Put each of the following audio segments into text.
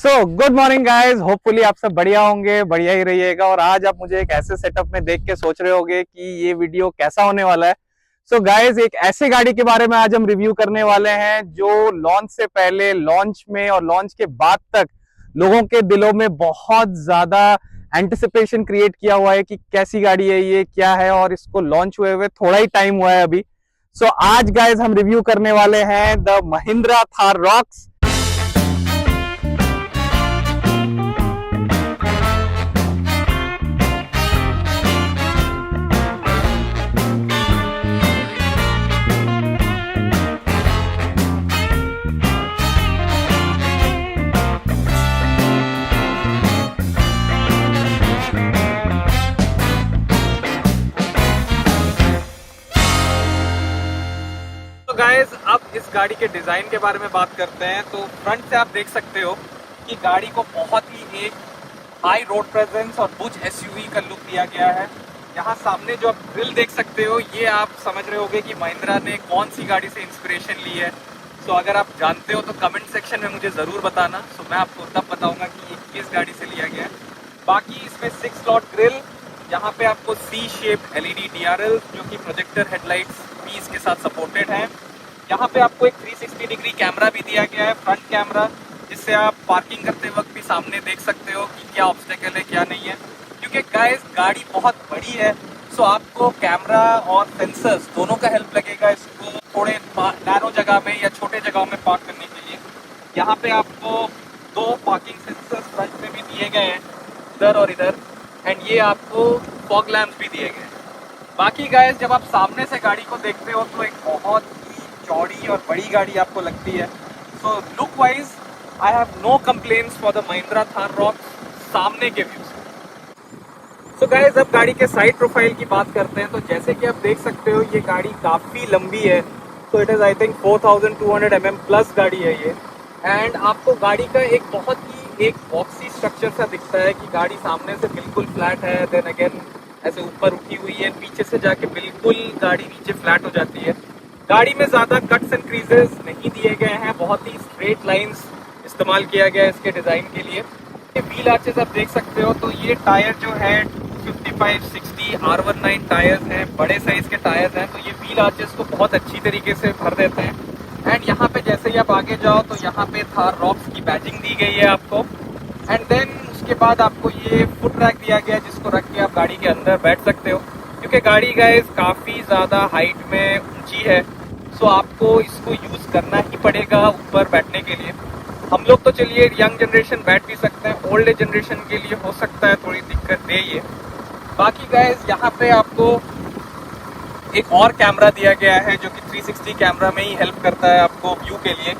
So good morning guys, hopefully आप सब बढ़िया होंगे, बढ़िया ही रहिएगा। और आज आप मुझे एक ऐसे सेटअप में देख के सोच रहे होंगे कि ये वीडियो कैसा होने वाला है। सो गाइज, एक ऐसी गाड़ी के बारे में आज हम रिव्यू करने वाले हैं जो लॉन्च से पहले, लॉन्च में और लॉन्च के बाद तक लोगों के दिलों में बहुत ज्यादा एंटिसिपेशन क्रिएट किया हुआ है कि कैसी गाड़ी है ये, क्या है। और इसको लॉन्च हुए हुए थोड़ा ही टाइम हुआ है अभी। सो आज गाइज हम रिव्यू करने वाले हैं द महिंद्रा थार रॉक्स। तो गाइस, अब इस गाड़ी के डिजाइन के बारे में बात करते हैं। तो फ्रंट से आप देख सकते हो कि गाड़ी को बहुत ही एक हाई रोड प्रेजेंस और बुच एसयूवी का लुक दिया गया है। यहाँ सामने जो आप ग्रिल देख सकते हो, ये आप समझ रहे होगे कि महिंद्रा ने कौन सी गाड़ी से इंस्पिरेशन ली है। सो अगर आप जानते हो तो कमेंट सेक्शन में मुझे ज़रूर बताना। सो मैं आपको तब बताऊंगा कि ये किस गाड़ी से लिया गया है। बाकी इसमें 6 स्लॉट ग्रिल, यहाँ पे आपको सी शेप एलईडी DRL जो कि प्रोजेक्टर हेडलाइट्स भी इसके साथ सपोर्टेड हैं। यहाँ पे आपको एक 360 डिग्री कैमरा भी दिया गया है, फ्रंट कैमरा, जिससे आप पार्किंग करते वक्त भी सामने देख सकते हो कि क्या ऑब्स्टेकल है क्या नहीं है। क्योंकि गाइस गाड़ी बहुत बड़ी है, सो आपको कैमरा और सेंसर्स दोनों का हेल्प लगेगा इसको थोड़े नैरो जगह में या छोटे जगहों में पार्क करने के लिए। यहाँ पे आपको 2 पार्किंग सेंसर्स फ्रंट में भी दिए गए हैं, इधर और इधर, एंड ये आपको फॉग लैंप्स भी दिए गए हैं। बाकी गाइस, जब आप सामने से गाड़ी को देखते हो तो एक बहुत ही चौड़ी और बड़ी गाड़ी आपको लगती है। So look wise I have no complaints for the Mahindra Thar Roxx सामने के व्यू से। सो गाइस, अब गाड़ी के साइड प्रोफाइल की बात करते हैं। तो जैसे कि आप देख सकते हो, ये गाड़ी काफ़ी लंबी है। तो it is I think 4200 mm plus गाड़ी है ये। एंड आपको गाड़ी का एक बहुत ही एक बॉक्सी स्ट्रक्चर सा दिखता है कि गाड़ी सामने से बिल्कुल फ्लैट है, देन अगेन ऐसे ऊपर उठी हुई है, पीछे से जाके बिल्कुल गाड़ी नीचे फ्लैट हो जाती है। गाड़ी में ज़्यादा कट्स एंड क्रीजेस नहीं दिए गए हैं, बहुत ही स्ट्रेट लाइंस इस्तेमाल किया गया है इसके डिज़ाइन के लिए। ये व्हील आर्चेस आप देख सकते हो, तो ये टायर जो है 55-60 R19 टायर्स हैं, बड़े साइज के टायर्स हैं। तो ये व्हील आर्चेस को बहुत अच्छी तरीके से भर देते हैं। एंड यहाँ पे जैसे ही आप आगे जाओ तो यहाँ पे थार रॉक्स की बैजिंग दी गई है आपको। एंड देन उसके बाद आपको ये फुट रैक दिया गया है, जिसको रख के आप गाड़ी के अंदर बैठ सकते हो। क्योंकि गाड़ी गाइस काफ़ी ज़्यादा हाइट में ऊंची है, सो आपको इसको यूज़ करना ही पड़ेगा ऊपर बैठने के लिए। हम लोग तो चलिए यंग जनरेशन बैठ भी सकते हैं, ओल्ड जनरेशन के लिए हो सकता है थोड़ी दिक्कत दे ये। बाकी गाइस, यहाँ पे आपको एक और कैमरा दिया गया है जो कि 360 कैमरा में ही हेल्प करता है आपको व्यू के लिए,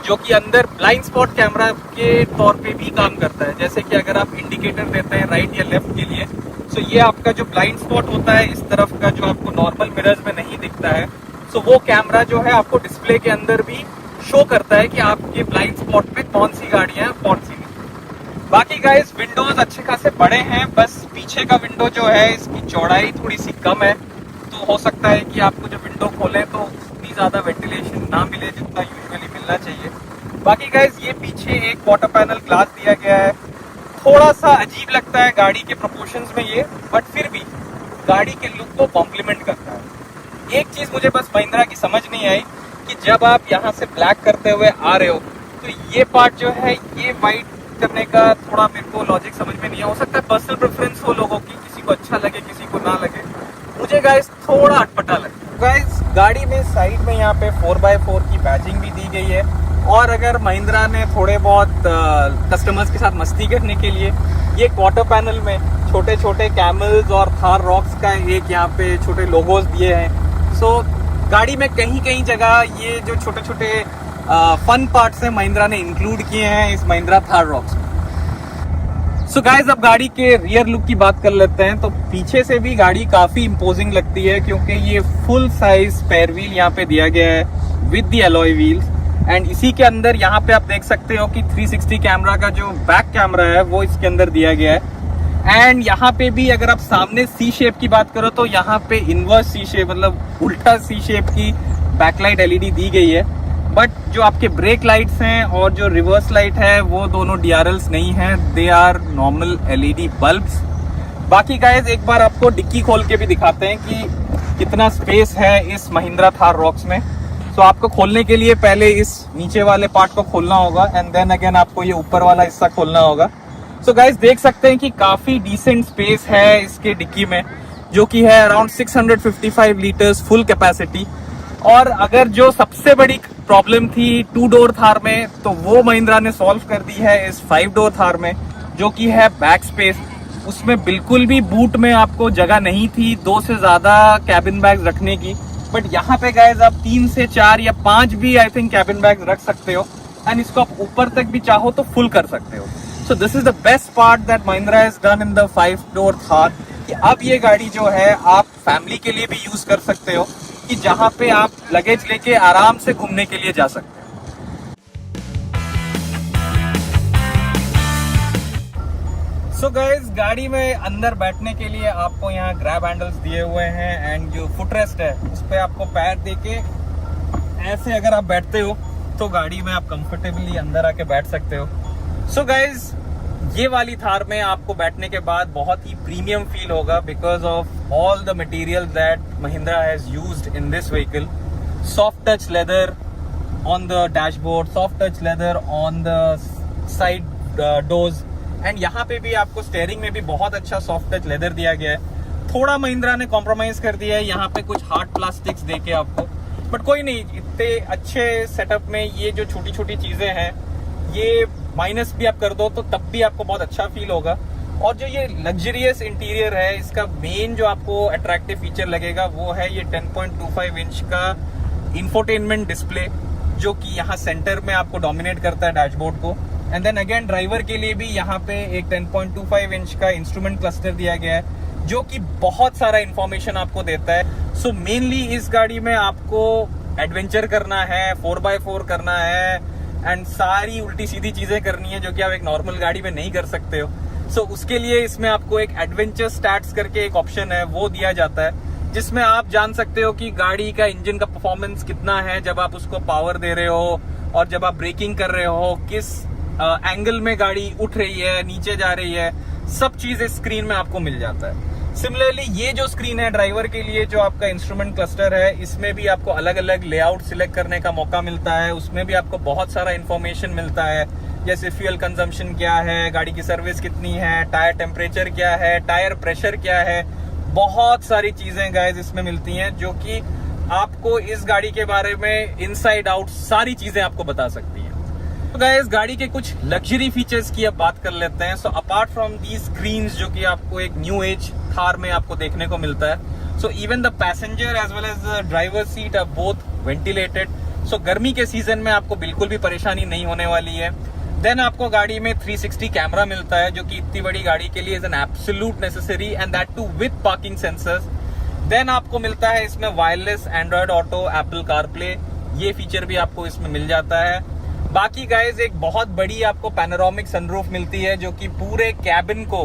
जो कि अंदर ब्लाइंड स्पॉट कैमरा के तौर पे भी काम करता है। जैसे कि अगर आप इंडिकेटर देते हैं राइट या लेफ्ट के लिए, तो ये आपका जो ब्लाइंड स्पॉट होता है इस तरफ का, जो आपको नॉर्मल मिरर्स में नहीं दिखता है, सो वो कैमरा जो है आपको डिस्प्ले के अंदर भी शो करता है कि आपके ब्लाइंड स्पॉट पे कौन सी गाड़ियाँ कौन सी नहीं। बाकी गाइस, विंडोज अच्छे खासे बड़े हैं, बस पीछे का विंडो जो है इसकी चौड़ाई थोड़ी सी कम है। तो हो सकता है कि आपको जब विंडो खोलें तो उतनी ज़्यादा वेंटिलेशन ना मिले जितना यूजुअली मिलना चाहिए। बाकी गाइस, ये पीछे एक क्वार्टर पैनल ग्लास दिया गया है, थोड़ा सा अजीब लगता है गाड़ी के प्रोपोर्शंस में ये, बट फिर भी गाड़ी के लुक को कॉम्प्लीमेंट करता है। एक चीज़ मुझे बस महिंद्रा की समझ नहीं आई कि जब आप यहाँ से ब्लैक करते हुए आ रहे हो तो ये पार्ट जो है ये वाइट करने का थोड़ा मेरे को लॉजिक समझ में नहीं है। हो सकता है पर्सनल प्रेफरेंस हो लोगों की, किसी को अच्छा लगे किसी को ना लगे। मुझे गाइस थोड़ा अटपटा लगे। गाइस, गाड़ी में साइड में यहाँ पे 4x4 की बैजिंग भी दी गई है। और अगर महिंद्रा ने थोड़े बहुत कस्टमर्स के साथ मस्ती करने के लिए ये क्वार्टर पैनल में छोटे छोटे कैमल्स और थार रॉक्स का एक यहाँ पे छोटे लोगोज दिए हैं। सो गाड़ी में कहीं कहीं जगह ये जो छोटे छोटे फन पार्ट्स हैं महिंद्रा ने इंक्लूड किए हैं इस महिंद्रा थार रॉक्स में। सो गाइज, अब गाड़ी के रियर लुक की बात कर लेते हैं। तो पीछे से भी गाड़ी काफी इम्पोजिंग लगती है, क्योंकि ये फुल साइज स्पेयर व्हील यहाँ पे दिया गया है with the alloy wheels. And इसी के अंदर यहाँ पे आप देख सकते हो कि 360 कैमरा का जो बैक कैमरा है वो इसके अंदर दिया गया है। एंड यहाँ पे भी अगर आप सामने सी शेप की बात करो तो यहाँ पे इनवर्स सी शेप, मतलब उल्टा सी शेप की बैकलाइट एलईडी दी गई है। बट जो आपके ब्रेक लाइट्स हैं और जो रिवर्स लाइट है वो दोनों DRLs नहीं हैं, they are normal LED bulbs. बाकी गाइज एक बार आपको डिक्की खोल के भी दिखाते हैं कि कितना स्पेस है इस महिंद्रा थार रॉक्स में। तो आपको खोलने के लिए पहले इस नीचे वाले पार्ट को खोलना होगा एंड देन अगेन आपको ये ऊपर वाला हिस्सा खोलना होगा। सो गाइज देख सकते हैं कि काफी डिसेंट स्पेस है इसके डिक्की में, जो कि है अराउंड 655 लीटर्स फुल कैपेसिटी। और अगर जो सबसे बड़ी प्रॉब्लम थी 2 डोर थार में, तो वो महिंद्रा ने सॉल्व कर दी है इस 5 डोर थार में, जो कि है बैक स्पेस। उसमें बिल्कुल भी बूट में आपको जगह नहीं थी 2 से ज्यादा कैबिन बैग्स रखने की, बट यहाँ पे गाइस आप 3 से 4 या 5 भी आई थिंक कैबिन बैग्स रख सकते हो एंड इसको आप ऊपर तक भी चाहो तो फुल कर सकते हो। So this is the best part that Mahindra has done in the 5 door Thar, कि अब ये गाड़ी जो है आप फैमिली के लिए भी यूज कर सकते हो, कि जहाँ पे आप लगेज लेके आराम से घूमने के लिए जा सकते हो। सो गाइज गाड़ी में अंदर बैठने के लिए आपको यहाँ ग्रैब हैंडल्स दिए हुए हैं एंड जो फुटरेस्ट है उस पर आपको पैर देके ऐसे अगर आप बैठते हो तो गाड़ी में आप कंफर्टेबली अंदर आके बैठ सकते हो। सो गाइज ये वाली थार में आपको बैठने के बाद बहुत ही प्रीमियम फील होगा because of all the material that Mahindra has used in this vehicle. Soft touch leather on the dashboard, soft touch leather on the side doors and यहाँ पे भी आपको स्टीयरिंग में भी बहुत अच्छा सॉफ्ट टच लेदर दिया गया है। थोड़ा महिंद्रा ने कॉम्प्रोमाइज कर दिया है यहाँ पे कुछ हार्ड प्लास्टिक्स देके आपको, बट कोई नहीं, इतने अच्छे सेटअप में ये जो छोटी छोटी चीजें हैं ये माइनस भी आप कर दो तो तब भी आपको बहुत अच्छा फील होगा। और जो ये लग्जरियस इंटीरियर है इसका मेन जो आपको अट्रैक्टिव फीचर लगेगा वो है ये 10.25 इंच का इंफोटेनमेंट डिस्प्ले, जो कि यहाँ सेंटर में आपको डोमिनेट करता है डैशबोर्ड को। एंड देन अगेन ड्राइवर के लिए भी यहाँ पे एक 10.25 इंच का इंस्ट्रूमेंट क्लस्टर दिया गया है, जो कि बहुत सारा इंफॉर्मेशन आपको देता है। सो मेनली इस गाड़ी में आपको एडवेंचर करना है, 4x4 करना है एंड सारी उल्टी सीधी चीजें करनी है जो कि आप एक नॉर्मल गाड़ी में नहीं कर सकते हो। सो उसके लिए इसमें आपको एक एडवेंचर स्टैट्स करके एक ऑप्शन है वो दिया जाता है, जिसमें आप जान सकते हो कि गाड़ी का इंजन का परफॉर्मेंस कितना है जब आप उसको पावर दे रहे हो और जब आप ब्रेकिंग कर रहे हो, किस एंगल में गाड़ी उठ रही है, नीचे जा रही है, सब चीज इस स्क्रीन में आपको मिल जाता है। सिमिलरली ये जो स्क्रीन है ड्राइवर के लिए, जो आपका इंस्ट्रूमेंट क्लस्टर है, इसमें भी आपको अलग अलग लेआउट सिलेक्ट करने का मौका मिलता है। उसमें भी आपको बहुत सारा इंफॉर्मेशन मिलता है, जैसे फ्यूल कंजम्पशन क्या है, गाड़ी की सर्विस कितनी है, टायर टेम्परेचर क्या है, टायर प्रेशर क्या है, बहुत सारी चीजें गाइस इसमें मिलती हैं जो कि आपको इस गाड़ी के बारे में इनसाइड आउट सारी चीजें आपको बता सकती है। तो गाइस गाड़ी के कुछ लग्जरी फीचर्स की अब बात कर लेते हैं। So apart from the screens जो कि आपको एक न्यू एज थार में आपको देखने को मिलता है, so even the passenger as well as the driver seat are both ventilated. So गर्मी के सीजन में आपको बिल्कुल भी परेशानी नहीं होने वाली है। देन आपको गाड़ी में 360 कैमरा मिलता है, जो कि इतनी बड़ी गाड़ी के लिए is an absolute necessary and that too with parking sensors. Then आपको मिलता है इसमें wireless Android Auto, Apple CarPlay, ये फीचर भी आपको इसमें मिल जाता है। बाकी गाइज एक बहुत बड़ी आपको पैनोरामिक सनरूफ मिलती है, जो कि पूरे कैबिन को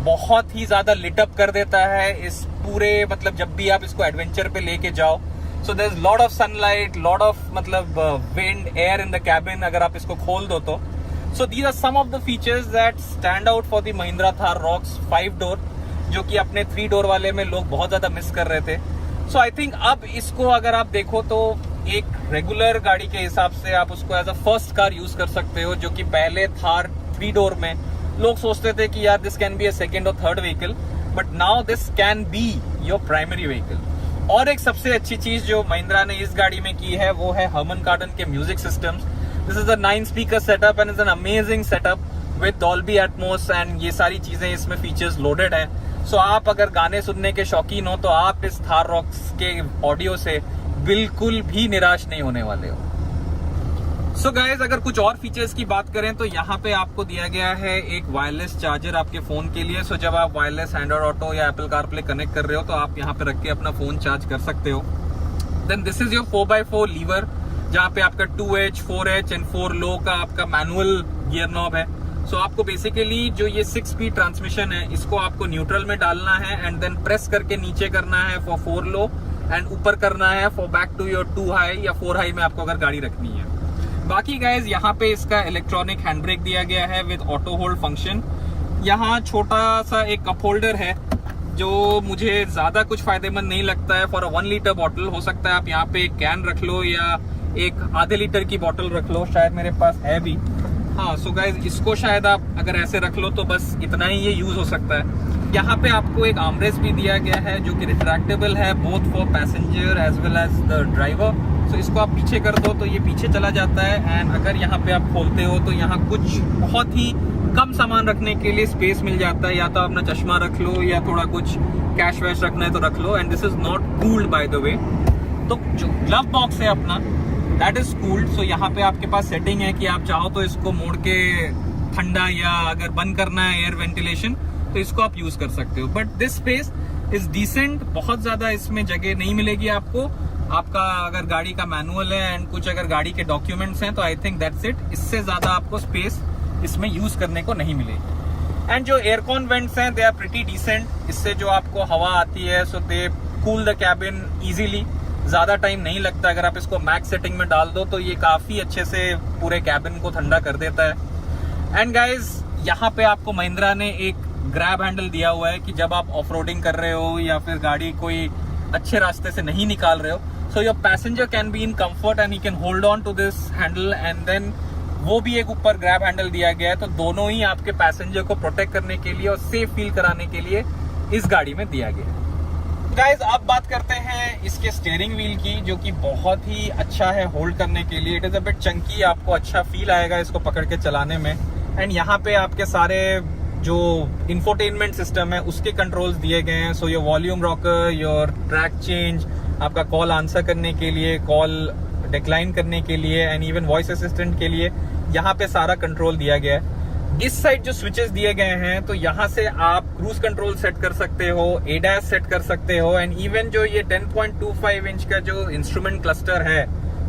बहुत ही ज्यादा लिट अप कर देता है इस पूरे, मतलब जब भी आप इसको एडवेंचर पे लेके जाओ। So there is lot of sunlight, lot of मतलब wind air in the cabin अगर आप इसको खोल दो तो। So these are some of the features that stand out for the Mahindra Thar Roxx 5 door, जो कि अपने 3 डोर वाले में लोग बहुत ज्यादा मिस कर रहे थे। सो आई थिंक अब इसको अगर आप देखो तो एक रेगुलर गाड़ी के हिसाब से आप उसको as a first car use कर सकते हो, जो कि पहले थार 3 डोर में लोग सोचते थे कि यार this can be a second और third vehicle, but now this can be your primary vehicle. और एक सबसे अच्छी चीज जो महिंद्रा ने इस गाड़ी में की है वो है हर्मन कार्डन के music systems. This is a 9 speaker setup and is an amazing setup with Dolby Atmos and ये सारी चीजें इसमें फीचर्स लोडेड है। सो आप अगर गाने सुनने के शौकीन हो तो आप इस थार रॉक्स के ऑडियो से बिल्कुल भी निराश नहीं होने वाले हो। सो गाइज अगर कुछ और फीचर्स की बात करें तो यहाँ पे आपको दिया गया है एक वायरलेस चार्जर आपके फोन के लिए। सो जब आप वायरलेस एंड्रॉयड ऑटो या एप्पल कारप्ले कनेक्ट कर रहे हो तो आप यहाँ पे रख के अपना फोन चार्ज कर सकते हो। Then this is your 4x4 lever, जहाँ पे आपका 2H, 4H एंड 4 लो का आपका मैनुअल गियर नॉब है। सो आपको बेसिकली जो ये 6 स्पीड ट्रांसमिशन है इसको आपको न्यूट्रल में डालना है एंड देन प्रेस करके नीचे करना है फॉर 4 लो एंड ऊपर करना है for back to your 2 high या 4 हाई में आपको अगर गाड़ी रखनी है। बाकी गाइज यहाँ पे इसका इलेक्ट्रॉनिक हैंड ब्रेक दिया गया है विद ऑटो होल्ड फंक्शन। यहाँ छोटा सा एक कप होल्डर है जो मुझे ज्यादा कुछ फायदेमंद नहीं लगता है फॉर 1 लीटर बॉटल। हो सकता है आप यहाँ पे एक कैन रख लो या एक आधे लीटर की बॉटल रख लो, शायद मेरे पास है भी। हाँ, सो गाइज इसको शायद आप अगर ऐसे रख लो तो बस इतना ही ये यूज हो सकता है। यहाँ पे आपको एक आर्मरेस्ट भी दिया गया है जो कि रिट्रैक्टेबल है both for passenger as well as the driver. So इसको आप पीछे कर दो तो ये पीछे चला जाता है एंड अगर यहाँ पे आप खोलते हो तो यहाँ कुछ बहुत ही कम सामान रखने के लिए स्पेस मिल जाता है। या तो अपना चश्मा रख लो या थोड़ा कुछ कैश वैश रखना है तो रख लो। And this is not cooled by the way. तो जो ग्लव बॉक्स है अपना दैट इज कूल्ड। सो यहाँ पे आपके पास सेटिंग है कि आप चाहो तो इसको मोड़ के ठंडा या अगर बंद करना है एयर वेंटिलेशन तो इसको आप यूज कर सकते हो। But this space is decent, बहुत ज्यादा इसमें जगह नहीं मिलेगी आपको। आपका अगर गाड़ी का मैनुअल है एंड कुछ अगर गाड़ी के डॉक्यूमेंट्स हैं तो आई थिंक दैट्स इट। इससे ज्यादा आपको स्पेस इसमें यूज करने को नहीं मिलेगी। एंड जो एयरकॉन वेंट्स हैं दे आर प्रीटी डिसेंट। इससे जो आपको हवा आती है सो दे कूल द कैबिन इजीली। ज्यादा टाइम नहीं लगता। अगर आप इसको मैक्स सेटिंग में डाल दो तो ये काफी अच्छे से पूरे कैबिन को ठंडा कर देता है। एंड गाइज यहाँ पे आपको महिंद्रा ने एक ग्रैब हैंडल दिया हुआ है कि जब आप ऑफ रोडिंग कर रहे हो या फिर गाड़ी कोई अच्छे रास्ते से नहीं निकाल रहे हो so your passenger can be in comfort and he can hold on to this handle. And then वो भी एक ऊपर ग्रैब हैंडल दिया गया है। तो दोनों ही आपके पैसेंजर को प्रोटेक्ट करने के लिए और सेफ फील कराने के लिए इस गाड़ी में दिया गया है। गाइज अब बात करते हैं इसके स्टीयरिंग व्हील की जो कि बहुत ही अच्छा है होल्ड करने के लिए। It is a bit Chunky, आपको अच्छा फील आएगा इसको पकड़ के चलाने में। एंड यहाँ पे आपके सारे जो इंफोटेनमेंट सिस्टम है उसके कंट्रोल्स दिए गए हैं। So your volume rocker, your track change, आपका कॉल आंसर करने के लिए, कॉल डिक्लाइन करने के लिए एंड इवन वॉइस असिस्टेंट के लिए यहाँ पे सारा कंट्रोल दिया गया है। इस साइड जो स्विचेस दिए गए हैं तो यहाँ से आप क्रूज कंट्रोल सेट कर सकते हो, एडैस सेट कर सकते हो एंड इवन जो ये 10.25 इंच का जो इंस्ट्रूमेंट क्लस्टर है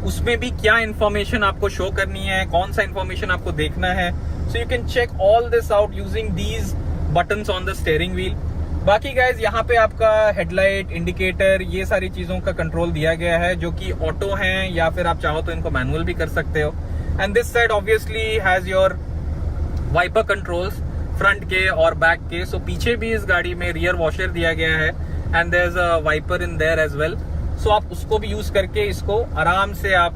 उसमें भी क्या इंफॉर्मेशन आपको शो करनी है, कौन सा इंफॉर्मेशन आपको देखना है। So you can check all this out using these buttons on the steering wheel. बाकी गाइज यहाँ पे आपका हेडलाइट, इंडिकेटर, ये सारी चीजों का कंट्रोल दिया गया है जो कि ऑटो हैं या फिर आप चाहो तो इनको मैनुअल भी कर सकते हो। And this side obviously has your wiper controls front के और बैक के। सो पीछे भी इस गाड़ी में रियर वॉशर दिया गया है and there is a wiper in there as well. So आप उसको भी यूज करके इसको आराम से आप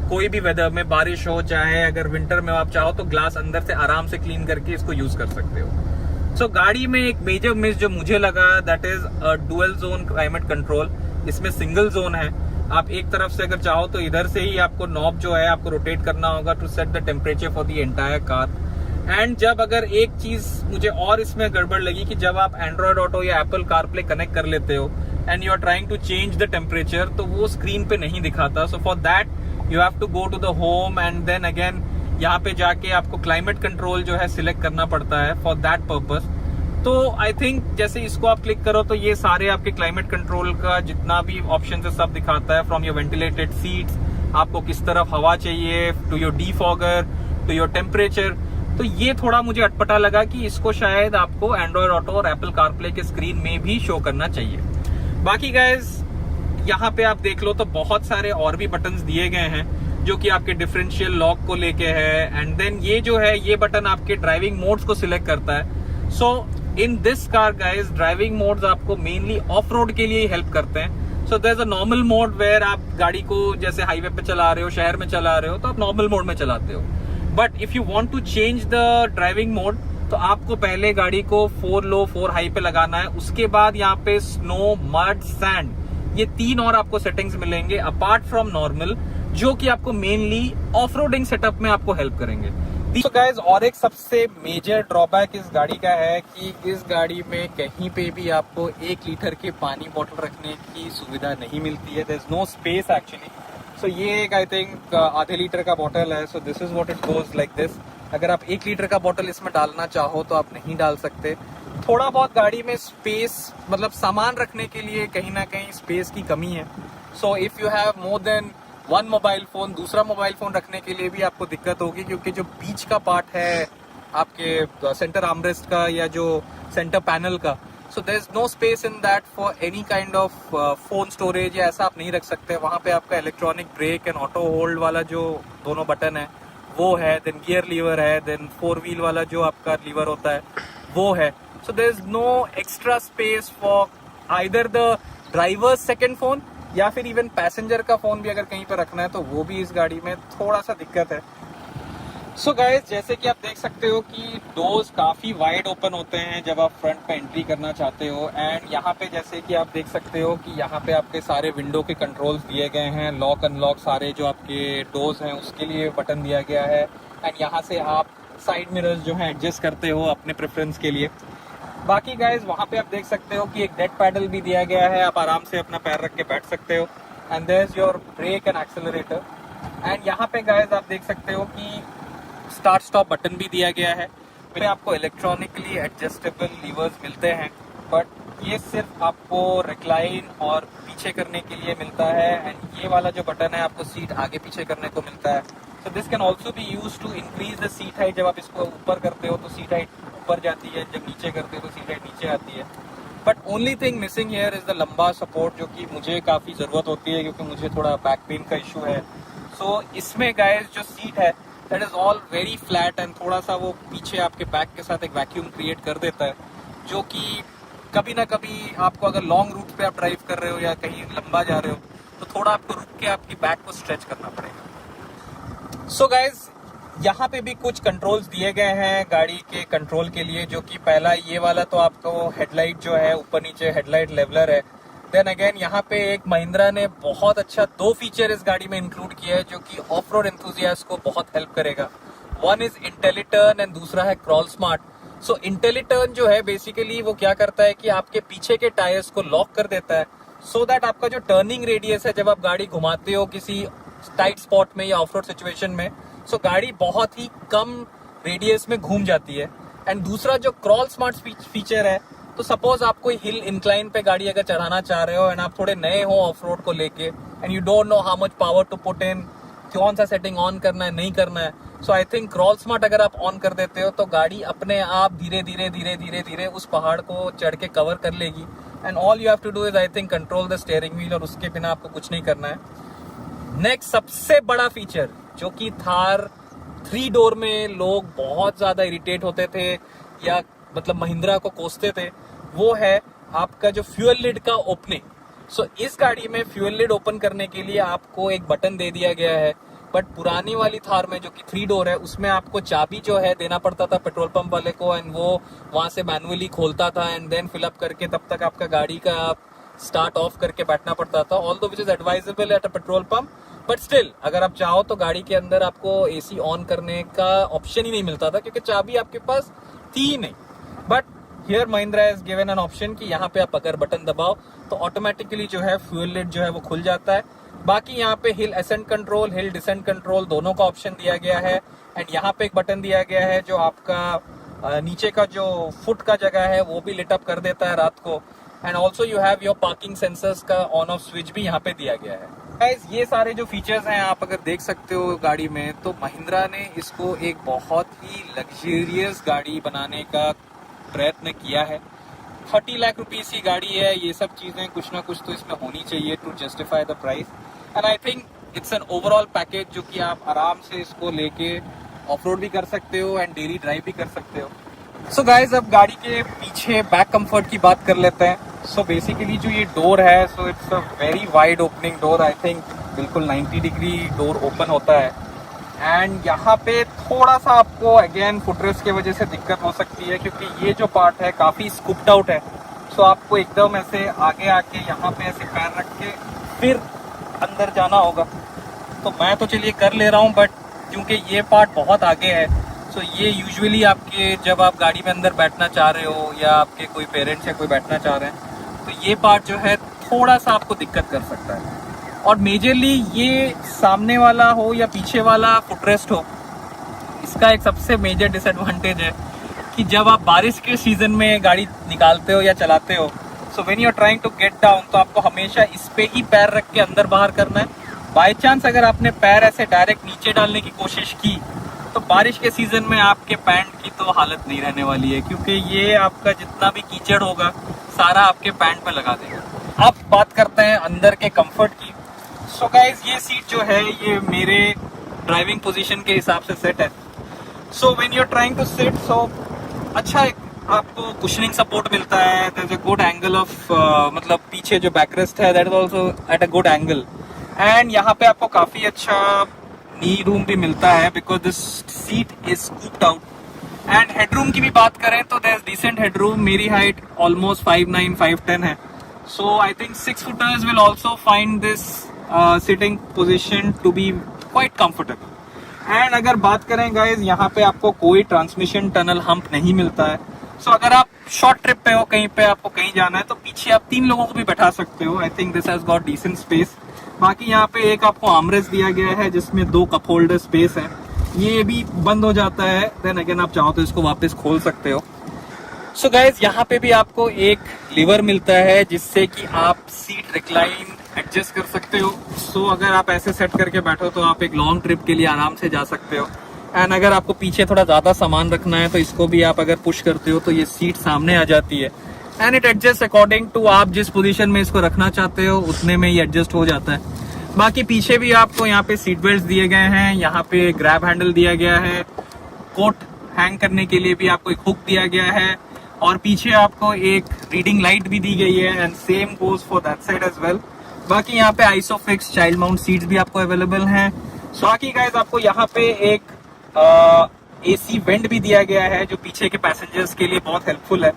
कोई भी वेदर में, बारिश हो चाहे अगर विंटर में आप चाहो तो ग्लास अंदर से आराम से क्लीन करके इसको यूज कर सकते हो। सो गाड़ी में एक मेजर मिस जो मुझे लगा that is dual zone climate control. इसमें सिंगल जोन है। आप एक तरफ से अगर चाहो तो इधर से ही आपको नॉब जो है आपको रोटेट करना होगा to set the temperature for the entire car. And जब अगर एक चीज मुझे और इसमें गड़बड़ लगी कि जब आप एंड्रॉइड ऑटो या एप्पल कारप्ले कनेक्ट कर लेते हो and you are trying to change the temperature तो वो स्क्रीन पे नहीं दिखाता। So for that you have to go to the home and then again यहाँ पे जाके आपको क्लाइमेट कंट्रोल जो है सिलेक्ट करना पड़ता है फॉर दैट पर्पस। तो आई थिंक जैसे इसको आप क्लिक करो तो ये सारे आपके क्लाइमेट कंट्रोल का जितना भी ऑप्शन है सब दिखाता है। फ्रॉम योर वेंटिलेटेड सीट्स, आपको किस तरफ हवा चाहिए, to your defogger, to your temperature. तो ये थोड़ा मुझे अटपटा लगा कि इसको शायद आपको एंड्रॉइड ऑटो और एप्पल कारप्ले के स्क्रीन में भी शो करना चाहिए। बाकी गाइज यहाँ पे आप देख लो तो बहुत सारे और भी बटन्स दिए गए हैं जो कि आपके डिफरेंशियल लॉक को लेके है। एंड देन ये जो है ये बटन आपके ड्राइविंग मोड्स को सिलेक्ट करता है। So in this car guys driving modes आपको मेनली ऑफ रोड के लिए हेल्प करते हैं। So there is a normal mode where आप गाड़ी को जैसे हाईवे पे चला रहे हो, शहर में चला रहे हो तो आप नॉर्मल मोड में चलाते हो। But if you want to change the driving mode तो आपको पहले गाड़ी को 4 लो 4 हाई पे लगाना है। उसके बाद यहाँ पे स्नो, मड, सैंड, ये 3 और आपको सेटिंग्स मिलेंगे अपार्ट फ्रॉम नॉर्मल जो कि आपको मेनली ऑफ रोडिंग सेटअप में आपको हेल्प करेंगे। So guys, और एक सबसे मेजर ड्रॉबैक इस गाड़ी का है कि इस गाड़ी में कहीं पे भी आपको 1 लीटर के पानी बोतल रखने की सुविधा नहीं मिलती है। There's no space actually. So ये एक आई थिंक आधे लीटर का बोतल है। So this is what it goes like this. अगर आप 1 लीटर का बोतल इसमें डालना चाहो तो आप नहीं डाल सकते। थोड़ा बहुत गाड़ी में स्पेस मतलब सामान रखने के लिए कहीं ना कहीं स्पेस की कमी है। So if you have more than 1 mobile phone, दूसरा मोबाइल फोन रखने के लिए भी आपको दिक्कत होगी क्योंकि जो बीच का पार्ट है आपके सेंटर आर्मरेस्ट का या जो सेंटर पैनल का, so there is no space in that for any kind of phone storage, या ऐसा आप नहीं रख सकते। वहाँ पे आपका electronic brake and auto hold वाला जो दोनों बटन है वो है, देन गियर लीवर है, देन 4 व्हील वाला जो आपका लीवर होता है वो है। So there is no extra space for either the driver's second phone या फिर इवन पैसेंजर का फोन भी अगर कहीं पर रखना है तो वो भी इस गाड़ी में थोड़ा सा दिक्कत है। सो गाइस, जैसे कि आप देख सकते हो कि डोर्स काफ़ी वाइड ओपन होते हैं जब आप फ्रंट पे एंट्री करना चाहते हो। एंड यहाँ पे जैसे कि आप देख सकते हो कि यहाँ पे आपके सारे विंडो के कंट्रोल्स दिए गए हैं, लॉक अनलॉक सारे जो आपके डोर्स हैं उसके लिए बटन दिया गया है। एंड यहाँ से आप साइड मिरर्स जो हैं एडजस्ट करते हो अपने प्रेफरेंस के लिए। बाकी गाइज वहाँ पे आप देख सकते हो कि एक डेड पैडल भी दिया गया है, आप आराम से अपना पैर रख के बैठ सकते हो। And there is your brake and accelerator. And यहाँ पे गाइज आप देख सकते हो कि स्टार्ट स्टॉप बटन भी दिया गया है। फिर आपको इलेक्ट्रॉनिकली एडजस्टेबल लीवर्स मिलते हैं, बट ये सिर्फ आपको रिक्लाइन और पीछे करने के लिए मिलता है। एंड ये वाला जो बटन है आपको सीट आगे पीछे करने को मिलता है। So this can also be use to increase the seat height. जब आप इसको ऊपर करते हो तो सीट हाइट ऊपर जाती है, जब नीचे करते हो तो सीट हाइट नीचे आती है। But only thing missing here is the लंबा सपोर्ट, जो कि मुझे काफ़ी ज़रूरत होती है क्योंकि मुझे थोड़ा बैक पेन का इशू है। सो इसमें गाइस जो सीट है that is all very flat and थोड़ा सा वो पीछे आपके बैक के साथ एक वैक्यूम क्रिएट कर देता है, जो कि कभी ना कभी आपको अगर लॉन्ग रूट पे आप ड्राइव कर रहे हो या कहीं लंबा जा रहे हो तो थोड़ा आपको रुक के आपकी बैक को स्ट्रेच करना पड़ेगा। सो गाइज यहाँ पे भी कुछ कंट्रोल्स दिए गए हैं गाड़ी के कंट्रोल के लिए, जो कि पहला ये वाला तो आपको हेडलाइट जो है ऊपर नीचे हेडलाइट लेवलर है। देन अगेन यहाँ पे एक महिंद्रा ने बहुत अच्छा 2 फीचर इस गाड़ी में इंक्लूड किया है जो कि ऑफ रोड एंथुजियास्ट को बहुत हेल्प करेगा। वन इज इंटेलिटर्न एंड दूसरा है क्रॉल स्मार्ट। सो इंटेलिटर्न जो है बेसिकली वो क्या करता है कि आपके पीछे के टायर्स को लॉक कर देता है, सो दैट आपका जो टर्निंग रेडियस है जब आप गाड़ी घुमाते हो किसी टाइट स्पॉट में या ऑफ रोड सिचुएशन में, सो गाड़ी बहुत ही कम रेडियस में घूम जाती है। एंड दूसरा जो क्रॉल स्मार्ट फीचर है, तो सपोज आप कोई हिल इंक्लाइन पे गाड़ी अगर चढ़ाना चाह रहे हो एंड आप थोड़े नए हो ऑफ रोड को लेके and you don't know how much power to put in, कौन सा सेटिंग ऑन करना है नहीं करना है, so I think crawl smart अगर आप ऑन कर देते हो तो गाड़ी अपने आप धीरे धीरे उस पहाड़ को चढ़ के कवर कर लेगी। And all you have to do is I think control the steering wheel, और उसके बिना आपको कुछ नहीं करना है। नेक्स्ट सबसे बड़ा फीचर जो कि थार 3 डोर में लोग बहुत ज्यादा इरिटेट होते थे या मतलब महिंद्रा को कोसते थे, वो है आपका जो फ्यूल लिड का ओपनिंग। सो इस गाड़ी में फ्यूल लिड ओपन करने के लिए आपको एक बटन दे दिया गया है, बट पुरानी वाली थार में जो कि 3 डोर है उसमें आपको चाबी जो है देना पड़ता था पेट्रोल पंप वाले को, एंड वो वहां से मैनुअली खोलता था एंड देन फिलअप करके तब तक आपका गाड़ी का आप स्टार्ट ऑफ करके बैठना पड़ता था। Although which is advisable at a petrol pump, but still अगर आप चाहो तो गाड़ी के अंदर आपको एसी ऑन करने का ऑप्शन ही नहीं मिलता था क्योंकि चाबी आपके पास थी ही नहीं। But here Mahindra has given an option कि यहाँ पे आप अगर बटन दबाओ तो ऑटोमेटिकली जो है फ्यूल लिड जो है वो खुल जाता है। बाकी यहाँ पे hill ascent control, hill descent control दोनों का ऑप्शन दिया गया है। एंड यहाँ पे एक बटन दिया गया है जो आपका नीचे का जो फुट का जगह है वो भी लिट अप कर देता है रात को। And also you have your parking sensors का ऑन ऑफ स्विच भी यहाँ पे दिया गया है। गाइस ये सारे जो फीचर्स हैं आप अगर देख सकते हो गाड़ी में, तो महिंद्रा ने इसको एक बहुत ही लग्जरियस गाड़ी बनाने का प्रयत्न किया है। 30 लाख रुपीस की गाड़ी है, ये सब चीजें कुछ ना कुछ तो इसमें होनी चाहिए to justify the price. And I think it's an overall package जो कि आप आराम से इसको लेके ऑफ रोड भी कर सकते हो एंड डेली ड्राइव भी कर सकते हो। सो गाइज अब गाड़ी के पीछे बैक कंफर्ट की बात कर लेते हैं। सो बेसिकली जो ये डोर है, so it's a very wide opening door. I think बिल्कुल 90 डिग्री डोर ओपन होता है। एंड यहाँ पे थोड़ा सा आपको अगेन फुटरेस्ट की वजह से दिक्कत हो सकती है क्योंकि ये जो पार्ट है काफ़ी स्कूप्ड आउट है। सो आपको एकदम ऐसे आगे आके यहाँ पे ऐसे पैर रख के फिर अंदर जाना होगा। तो मैं तो चलिए कर ले रहा हूँ, बट क्योंकि ये पार्ट बहुत आगे है, सो ये यूजुअली आपके जब आप गाड़ी में अंदर बैठना चाह रहे हो या आपके कोई पेरेंट्स या कोई बैठना चाह रहे हैं तो ये पार्ट जो है थोड़ा सा आपको दिक्कत कर सकता है। और मेजरली ये सामने वाला हो या पीछे वाला फुटरेस्ट हो, इसका एक सबसे मेजर डिसएडवांटेज है कि जब आप बारिश के सीजन में गाड़ी निकालते हो या चलाते हो, so when you are trying to get down, तो आपको हमेशा इस पे ही पैर रख के अंदर बाहर करना है। बाय चांस अगर आपने पैर ऐसे डायरेक्ट नीचे डालने की कोशिश की तो बारिश के सीजन में आपके पैंट की तो हालत नहीं रहने वाली है, क्योंकि ये आपका जितना भी कीचड़ होगा सारा आपके पैंट पे लगा देगा। अब बात करते हैं अंदर के कंफर्ट की। सो गाइस, ये सीट जो है ये मेरे ड्राइविंग पोजीशन के हिसाब से सेट है। So when you are trying to sit, so अच्छा आपको कुशनिंग सपोर्ट मिलता है। There is a good angle of मतलब पीछे जो बैकरेस्ट है that is also at a good angle. And यहाँ पे आपको काफी अच्छा नी रूम भी मिलता है because this seat is scooped out. And headroom की भी बात करें तो देयर इज डिसेंट हेडरूम। मेरी हाइट ऑलमोस्ट 5'9", 5'10" है। So I think 6 footers will also find this sitting position to be quite comfortable. And अगर बात करें गाइज, यहाँ पे आपको कोई ट्रांसमिशन टनल हम्प नहीं मिलता है। सो अगर आप शॉर्ट ट्रिप पे हो, कहीं पे आपको कहीं जाना है, तो पीछे आप 3 लोगों को भी बैठा सकते हो। I think this has got decent space. बाकी यहाँ पे एक आपको आर्मरेस्ट दिया गया है जिसमें 2 कप होल्डर स्पेस है। ये भी बंद हो जाता है, देन अगेन आप चाहो तो इसको वापस खोल सकते हो। सो गाइज, यहाँ पे भी आपको एक लीवर मिलता है जिससे कि आप सीट रिक्लाइन एडजस्ट कर सकते हो। सो अगर आप ऐसे सेट करके बैठो तो आप एक लॉन्ग ट्रिप के लिए आराम से जा सकते हो। एंड अगर आपको पीछे थोड़ा ज़्यादा सामान रखना है तो इसको भी आप अगर पुश करते हो तो ये सीट सामने आ जाती है। And it adjust according to आप जिस पोजीशन में इसको रखना चाहते हो उतने में ही एडजस्ट हो जाता है। बाकी पीछे भी आपको यहाँ पे सीट बेल्ट दिए गए हैं, यहाँ पे ग्रैब हैंडल दिया गया है, कोट हैंग करने के लिए भी आपको एक हुक दिया गया है, और पीछे आपको एक रीडिंग लाइट भी दी गई है। And same goes for that side as well. बाकी यहाँ पे आइसोफिक्स चाइल्ड माउंट सीट्स भी आपको अवेलेबल हैं। बाकी गाइज, आपको यहाँ पे एक एसी वेंट भी दिया गया है जो पीछे के पैसेंजर्स के लिए बहुत हेल्पफुल है।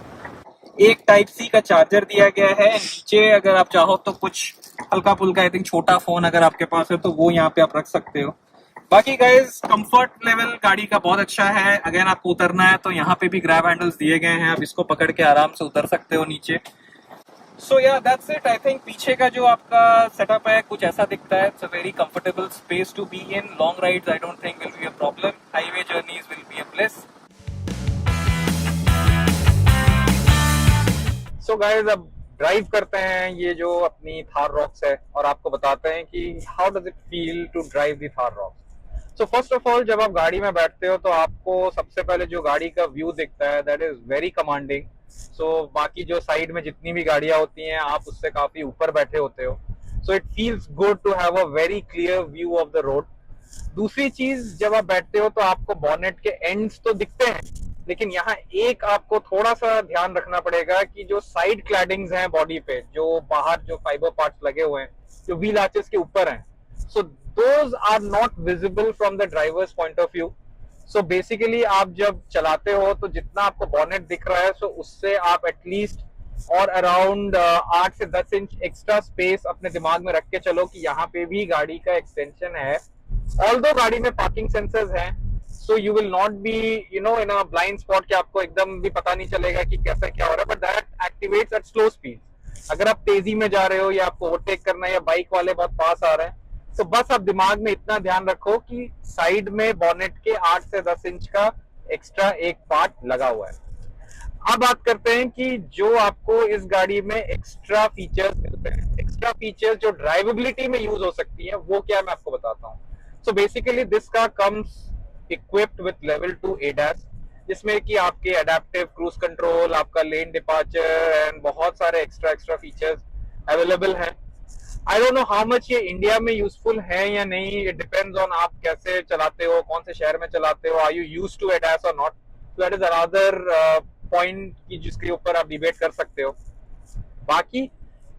एक टाइप सी का चार्जर दिया गया है। नीचे अगर आप चाहो तो कुछ हल्का फुल्का आई थिंक छोटा फोन अगर आपके पास है तो वो यहाँ पे आप रख सकते हो। बाकी गाइज, कंफर्ट लेवल गाड़ी का बहुत अच्छा है। अगर आपको उतरना है तो यहाँ पे भी ग्रैब हैंडल्स दिए गए हैं, आप इसको पकड़ के आराम से उतर सकते हो नीचे। सो या दैट्स इट। आई थिंक पीछे का जो आपका सेटअप है कुछ ऐसा दिखता है। It's a very comfortable space to be in. Long rides I don't think will be a problem. Highway journeys will be a bliss. So guys, अब ड्राइव करते हैं ये जो अपनी थार रॉक्स है और आपको बताते हैं कि how does it feel to drive the Thar Roxx. So first of all, जब आप गाड़ी में बैठते हो तो आपको सबसे पहले जो गाड़ी का व्यू दिखता है दैट इज वेरी कमांडिंग। सो बाकी जो साइड में जितनी भी गाड़ियां होती हैं आप उससे काफी ऊपर बैठे होते हो। So it feels good to have a very clear view of the road. दूसरी चीज, जब आप बैठते हो तो आपको बॉनेट के एंड्स तो दिखते हैं, लेकिन यहाँ एक आपको थोड़ा सा ध्यान रखना पड़ेगा कि जो साइड क्लैडिंग्स हैं बॉडी पे, जो बाहर जो फाइबर पार्ट्स लगे हुए हैं जो व्हील आर्चेस के ऊपर हैं, so those are not visible from the driver's point of view. So basically आप जब चलाते हो तो जितना आपको बॉनेट दिख रहा है सो उससे आप एटलीस्ट और अराउंड 8 से 10 इंच एक्स्ट्रा स्पेस अपने दिमाग में रख के चलो कि यहाँ पे भी गाड़ी का एक्सटेंशन है। ऑल्दो गाड़ी में पार्किंग सेंसर्स हैं, so you will not be in a blind spot कि आपको एकदम भी पता नहीं चलेगा कि कैसा क्या हो रहा है, but that activates at slow speed. अगर आप तेजी में जा रहे हो या आपको ओवरटेक करना है या बाइक वाले बहुत पास आ रहे हैं, तो बस आप दिमाग में इतना ध्यान रखो कि साइड में बॉनेट के 8 से 10 इंच का एक्स्ट्रा एक पार्ट लगा हुआ है। अब बात करते हैं कि जो आपको इस गाड़ी में एक्स्ट्रा फीचर्स मिलते हैं। एक्स्ट्रा फीचर्स जो ड्राइवेबिलिटी में यूज हो सकती है वो क्या, मैं आपको बताता हूँ। So basically this car comes equipped with level 2 ADAS, जिसमें कि आपके adaptive cruise control, आपका lane departure and बहुत सारे extra features available हैं। I don't know how much ये इंडिया में यूजफुल है या नहीं, it depends on आप कैसे चलाते हो, कौन से शहर में चलाते हो, are you used to ADAS or not, so that is another point की जिसके ऊपर आप डिबेट कर सकते हो। बाकी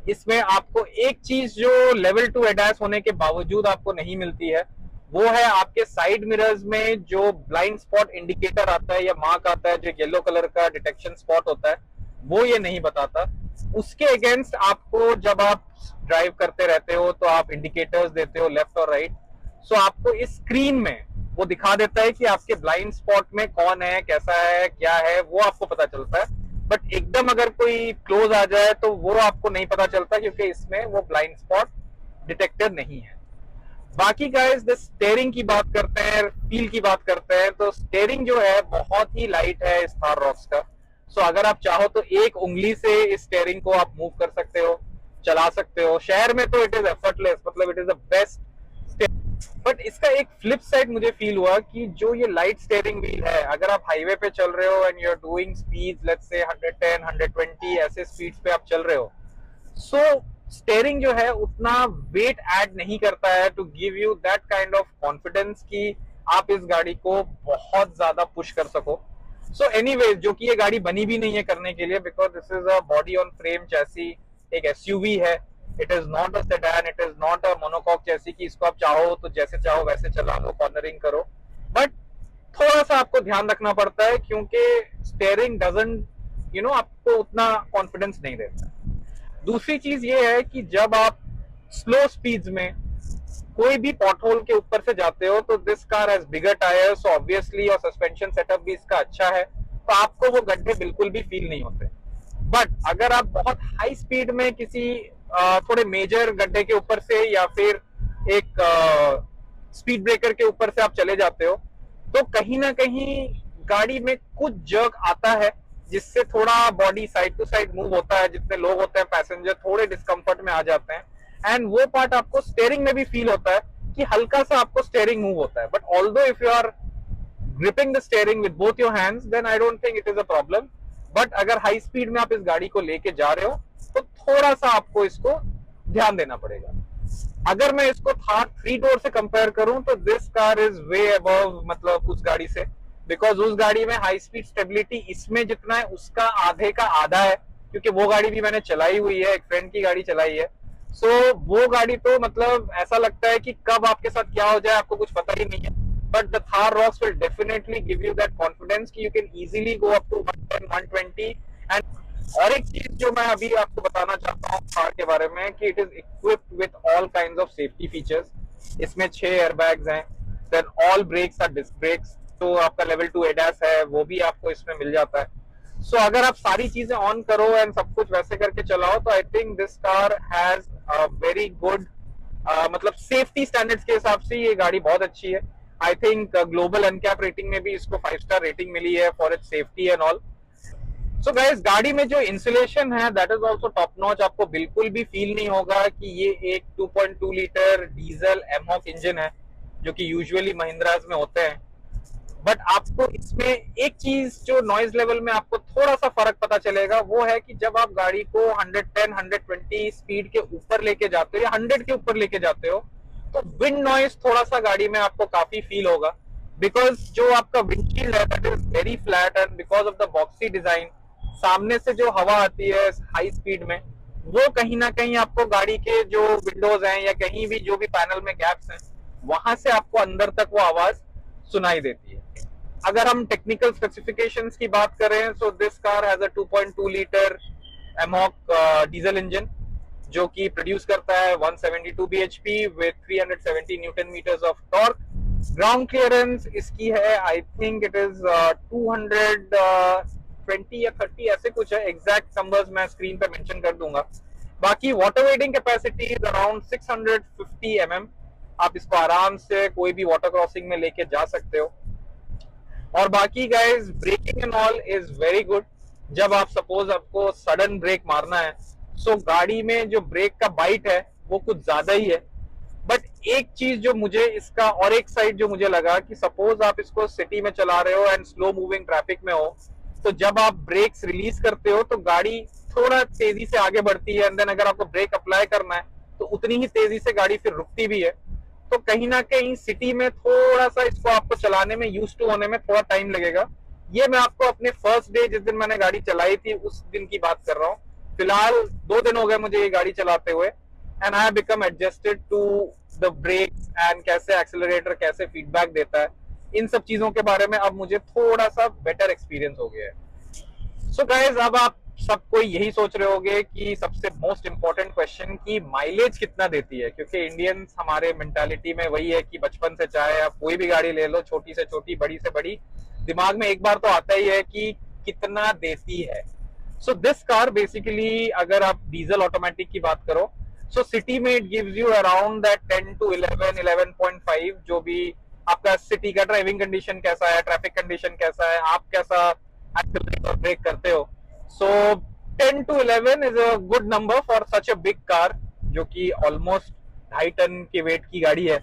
इसमें आपको एक चीज जो लेवल 2 ADAS होने के बावजूद आपको नहीं मिलती है वो है आपके साइड मिरर्स में जो ब्लाइंड स्पॉट इंडिकेटर आता है या मार्क आता है, जो येलो कलर का डिटेक्शन स्पॉट होता है, वो ये नहीं बताता। उसके अगेंस्ट आपको जब आप ड्राइव करते रहते हो तो आप इंडिकेटर्स देते हो लेफ्ट और राइट, सो आपको इस स्क्रीन में वो दिखा देता है कि आपके ब्लाइंड स्पॉट में कौन है, कैसा है, क्या है, वो आपको पता चलता है। बट एकदम अगर कोई क्लोज आ जाए तो वो आपको नहीं पता चलता क्योंकि इसमें वो ब्लाइंड स्पॉट डिटेक्टर नहीं है। बाकी गाइस, द स्टीयरिंग की बात करते हैं, फील की बात करते हैं, तो स्टीयरिंग जो है बहुत ही लाइट है इस थार रॉक्स का। सो अगर आप चाहो तो एक उंगली से इस स्टीयरिंग को आप मूव कर सकते हो, चला सकते हो। शहर में तो इट इज एफर्टलेस, मतलब it is the best. But इसका एक फ्लिप साइड मुझे फील हुआ कि जो ये लाइट स्टेयरिंग व्हील है, अगर आप हाईवे पे चल रहे हो and you are doing speeds let's say 110 120 ऐसे स्पीड्स पे आप चल रहे हो, सो स्टेयरिंग जो है उतना वेट ऐड नहीं करता है to give you that kind of confidence कि आप इस गाड़ी को बहुत ज्यादा पुश कर सको। सो एनीवेज, जो कि ये गाड़ी बनी भी नहीं है करने के लिए, because this is a body on frame chassis, एक एसयूवी है। It is not a sedan, it is not a monocoque जैसी कि इसको आप चाहो तो जैसे चाहो वैसे चला लो, कॉर्नरिंग करो। बट थोड़ा सा आपको ध्यान रखना पड़ता है क्योंकि स्टेयरिंग डजंट आपको उतना कॉन्फिडेंस नहीं देता। दूसरी चीज ये है कि जब आप स्लो स्पीड्स में कोई भी पॉटहोल के ऊपर से जाते हो तो this car has bigger tyres obviously, और सस्पेंशन सेटअप भी इसका अच्छा है, तो आपको वो गड्ढे बिल्कुल भी फील नहीं होते। बट अगर आप बहुत हाई स्पीड में किसी थोड़े मेजर गड्ढे के ऊपर से या फिर एक स्पीड ब्रेकर के ऊपर से आप चले जाते हो तो कहीं ना कहीं गाड़ी में कुछ जर्क आता है, जिससे थोड़ा body side to side move होता है। जितने लोग होते हैं पैसेंजर थोड़े डिस्कंफर्ट में आ जाते हैं, एंड वो पार्ट आपको स्टेयरिंग में भी फील होता है कि हल्का सा आपको स्टेयरिंग मूव होता है। But although if you are gripping the steering with both your hands then I don't think it is a problem. But अगर हाई स्पीड में आप इस गाड़ी को लेके जा रहे हो तो थोड़ा सा आपको इसको ध्यान देना पड़ेगा। अगर मैं इसको थार 3 डोर से कंपेयर करूं तो this car is way above मतलब उस गाड़ी से, बिकॉज उस गाड़ी में हाई स्पीड स्टेबिलिटी इसमें जितना है उसका आधे का आधा है, क्योंकि वो गाड़ी भी मैंने चलाई हुई है, एक फ्रेंड की गाड़ी चलाई है। सो वो गाड़ी तो मतलब ऐसा लगता है कि कब आपके साथ क्या हो जाए आपको कुछ पता ही नहीं है। But the Thar Roxx will definitely give you that confidence कि you can easily go up to 110 120। And और एक चीज जो मैं अभी आपको बताना चाहता हूँ थार के बारे में कि it is equipped with all kinds of safety features. इसमें 6 एयरबैग्स हैं, then all brakes are disc brakes, तो आपका लेवल 2 एडास है वो भी आपको इसमें मिल जाता है। सो अगर आप सारी चीजें ऑन करो एंड सब कुछ वैसे करके चलाओ तो I think this car has a very good मतलब सेफ्टी स्टैंडर्ड्स के हिसाब से ये गाड़ी बहुत अच्छी है। I think global uncap rating में भी इसको 5 स्टार रेटिंग मिली है for its safety and all. So guys, गाड़ी में जो इंसुलेशन है that is also top notch. आपको बिल्कुल भी फील नहीं होगा कि ये एक 2.2 लीटर डीजल एमहॉक इंजन है जो कि यूजुअली महिंद्राज में होते हैं। बट आपको इसमें एक चीज जो नॉइज लेवल में आपको थोड़ा सा फर्क पता चलेगा वो है कि जब आप गाड़ी को 110 120 स्पीड के ऊपर लेके जाते हो या 100 के ऊपर लेके जाते हो तो विंड नॉइज थोड़ा सा गाड़ी में आपको काफी फील होगा, बिकॉज जो आपका विंडशील्ड है that is very flat and because of the boxy design सामने से जो हवा आती है हाई स्पीड में वो कहीं ना कहीं आपको गाड़ी के जो विंडोज हैं या कहीं भी जो भी पैनल में गैप्स हैं वहां से आपको अंदर तक वो आवाज सुनाई देती है। अगर हम टेक्निकल स्पेसिफिकेशंस की बात करें so this car has a 2.2 litre mHawk diesel engine जो कि प्रोड्यूस करता है 172 bhp with 370 newton metres of torque. Ground clearance इसकी है आई थिंक इट इज 220 या 30 ऐसे कुछ है, एग्जैक्ट नंबर्स मैं स्क्रीन पे मेंशन कर दूंगा। बाकी water waiting capacity is around 650 mm। आप इसको आराम से कोई भी वाटर क्रॉसिंग में लेके जा सकते हो। और बाकी guys, braking and all is very good. जब आप सपोज आपको सडन ब्रेक मारना है सो गाड़ी में जो ब्रेक का बाइट है वो कुछ ज्यादा ही है। बट एक चीज जो मुझे इसका और एक साइड जो मुझे लगा कि सपोज आप इसको सिटी में चला रहे हो एंड स्लो मूविंग ट्रैफिक में हो तो जब आप ब्रेक्स रिलीज करते हो तो गाड़ी थोड़ा तेजी से आगे बढ़ती है, एंड देन अगर आपको ब्रेक अप्लाई करना है तो उतनी ही तेजी से गाड़ी फिर रुकती भी है। तो कहीं ना कहीं सिटी में थोड़ा सा इसको आपको चलाने में यूज टू होने में थोड़ा टाइम लगेगा। ये मैं आपको अपने फर्स्ट डे जिस दिन मैंने गाड़ी चलाई थी उस दिन की बात कर रहा हूँ। फिलहाल 2 दिन हो गए मुझे ये गाड़ी चलाते हुए and I have become adjusted to the brakes and कैसे एक्सेलरेटर कैसे फीडबैक देता है, इन सब चीजों के बारे में अब मुझे थोड़ा सा बेटर एक्सपीरियंस हो गया है। सो गाइस, अब आप सबको यही सोच रहे होंगे कि सबसे मोस्ट इंपॉर्टेंट क्वेश्चन की माइलेज कितना देती है, क्योंकि इंडियंस हमारे मेंटालिटी में वही है कि बचपन से चाहे आप कोई भी गाड़ी ले लो, छोटी से छोटी बड़ी से बड़ी, दिमाग में एक बार तो आता ही है कि कितना देती है। सो दिस कार बेसिकली अगर आप डीजल ऑटोमेटिक की बात करो सो सिटी में it gives you around that 10 to 11 11.5, जो भी आपका सिटी का ड्राइविंग कंडीशन कैसा है, ट्रैफिक कंडीशन कैसा है, आप कैसा एक्सेलरेट और ब्रेक करते हो। सो 10 to 11 is a good number for such a big car जो कि ऑलमोस्ट 2.5 टन के वेट की गाड़ी है।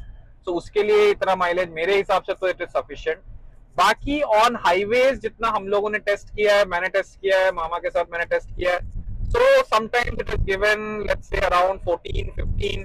तो उसके लिए इतना माइलेज मेरे हिसाब से तो इट इज सफिशिएंट। बाकी ऑन हाईवेज जितना हम लोगों ने टेस्ट किया है, मैंने टेस्ट किया है, मामा के साथ मैंने टेस्ट किया है, so sometimes it is given let's say around 14-15,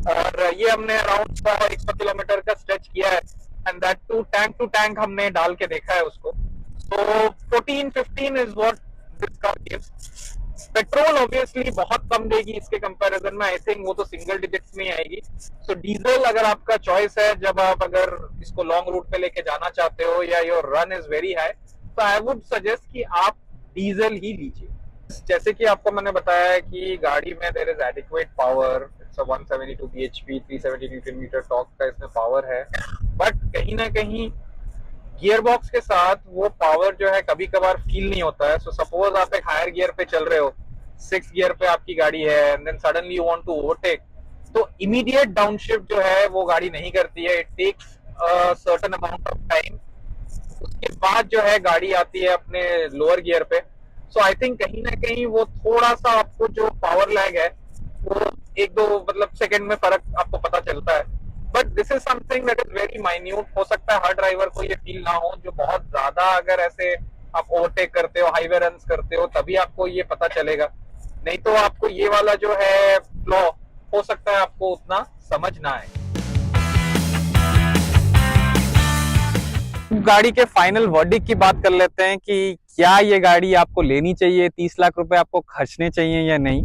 और ये हमने अराउंड 100 किलोमीटर का स्ट्रेच किया है, एंड दैट टू टैंक हमने डाल के देखा है उसको। सो 14-15 is what this car gives. Petrol obviously बहुत कम देगी इसके कंपैरिजन में, आई थिंक वो तो सिंगल डिजिट्स में ही आएगी। सो डीजल अगर आपका चॉइस है, जब आप अगर इसको लॉन्ग रूट पे लेके जाना चाहते हो या your run is very high, तो आई वुड सजेस्ट कि आप डीजल ही लीजिए। जैसे कि आपको मैंने बताया है कि गाड़ी में there is adequate power, it's a 172 bhp, 370 newton metre torque का इसमें पावर है, बट कहीं ना कहीं गियर बॉक्स के साथ वो पावर जो है कभी कभार फील नहीं होता है। सो सपोज आप एक हायर गियर पे चल रहे हो, 6th गियर पे आपकी गाड़ी है, and then suddenly you want to overtake, तो इमीडिएट डाउनशिफ्ट जो है वो गाड़ी नहीं करती है, it takes a certain amount of time. उसके बाद जो है गाड़ी आती है अपने लोअर गियर पे। सो आई थिंक कहीं ना कहीं वो थोड़ा सा आपको जो पावर लैग है वो 1-2 मतलब सेकंड में फर्क आपको पता चलता है, but this is something that is very minute. हो सकता है हर ड्राइवर को ये फील ना हो, जो बहुत ज्यादा अगर ऐसे आप ओवरटेक करते हो, हाईवे रन करते हो, तभी आपको ये पता चलेगा, नहीं तो आपको ये वाला जो है फ्लॉ हो सकता है आपको उतना समझ ना आए। गाड़ी के फाइनल वर्डिक्ट की बात कर लेते हैं कि क्या ये गाड़ी आपको लेनी चाहिए, 30 लाख रुपए आपको खर्चने चाहिए या नहीं।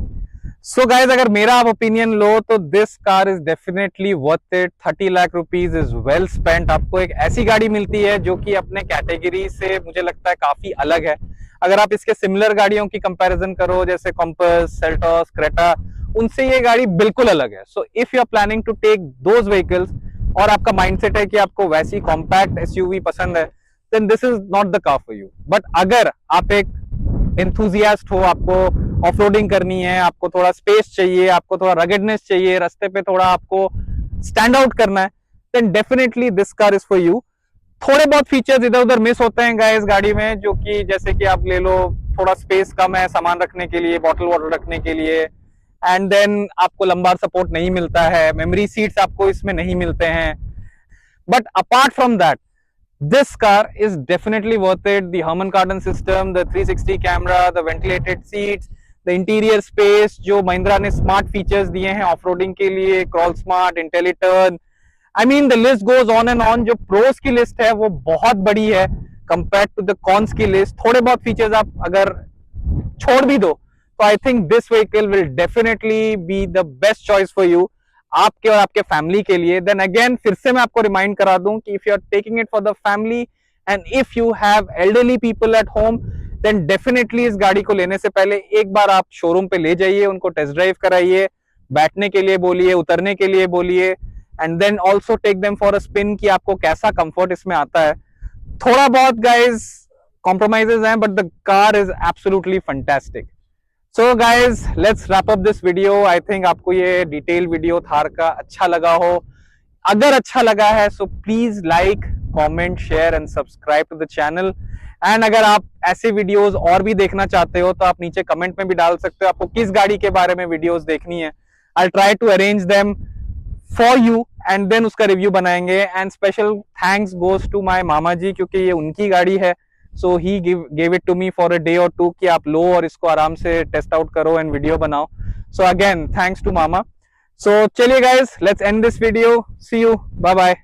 सो गाइज, अगर मेरा आप ओपिनियन लो तो this car is definitely worth it. 30 lakh rupees is well spent. आपको एक ऐसी गाड़ी मिलती है जो कि अपने कैटेगरी से मुझे लगता है काफी अलग है। अगर आप इसके सिमिलर गाड़ियों की कंपैरिजन करो, जैसे कॉम्पस, सेल्टॉस, क्रेटा, उनसे ये गाड़ी बिल्कुल अलग है। So if you are planning to take those vehicles और आपका माइंडसेट है कि आपको वैसी कॉम्पैक्ट एसयूवी पसंद है, then this is not the car for you. But अगर आप एक एंथुजियास्ट हो, आपको ऑफरोडिंग करनी है, आपको थोड़ा स्पेस चाहिए, आपको थोड़ा रगेडनेस चाहिए, रास्ते पे थोड़ा आपको स्टैंड आउट करना है, then definitely this car is for you. थोड़े बहुत फीचर्स इधर उधर मिस होते हैं गाइस गाड़ी में, जो कि जैसे कि आप ले लो, थोड़ा स्पेस कम है सामान रखने के लिए, बॉटल वाटर रखने के लिए, एंड देन आपको लंबार सपोर्ट नहीं मिलता है, मेमोरी सीट्स आपको इसमें नहीं मिलते हैं। But apart from that, this car is definitely worth it. The Harman Kardon system, the 360 camera, the ventilated seats, the interior space, जो महिंद्रा ने स्मार्ट फीचर्स दिए हैं ऑफरोडिंग के लिए, crawl smart, intelliturn, I mean the list goes on and on. जो pros की list है वो बहुत बड़ी है कंपेयर टू द कॉन्स की लिस्ट। थोड़े बहुत फीचर्स आप अगर छोड़ भी दो तो I think this vehicle will definitely be the best choice for you, आपके और आपके फैमिली के लिए। देन अगेन फिर से मैं आपको रिमाइंड करा दूं कि if you are taking it for the family and if you have elderly people at home, then definitely इस गाड़ी को लेने से पहले एक बार आप शोरूम पे ले जाइए, उनको टेस्ट ड्राइव कराइए, बैठने के लिए बोलिए, उतरने के लिए बोलिए, and then also take them for a spin कि आपको कैसा कंफर्ट इसमें आता है। थोड़ा बहुत गाइज कॉम्प्रोमाइजेस हैं, but the car is absolutely fantastic. So guys, let's wrap up this video. I think आपको ये डिटेल वीडियो थार का अच्छा लगा हो। अगर अच्छा लगा है so please like, comment, share and subscribe to the channel. And अगर आप ऐसे वीडियोस और भी देखना चाहते हो तो आप नीचे कमेंट में भी डाल सकते हो आपको किस गाड़ी के बारे में वीडियोस देखनी है। I try to arrange them for you and then उसका रिव्यू बनाएंगे। And special thanks goes to my मामा जी, क्योंकि ये उनकी गाड़ी है। So he gave it to me for a day or two कि आप लो और इसको आराम से टेस्ट आउट करो एंड वीडियो बनाओ। So again, thanks to mama. So चलिए guys, let's end this video. See you. Bye bye.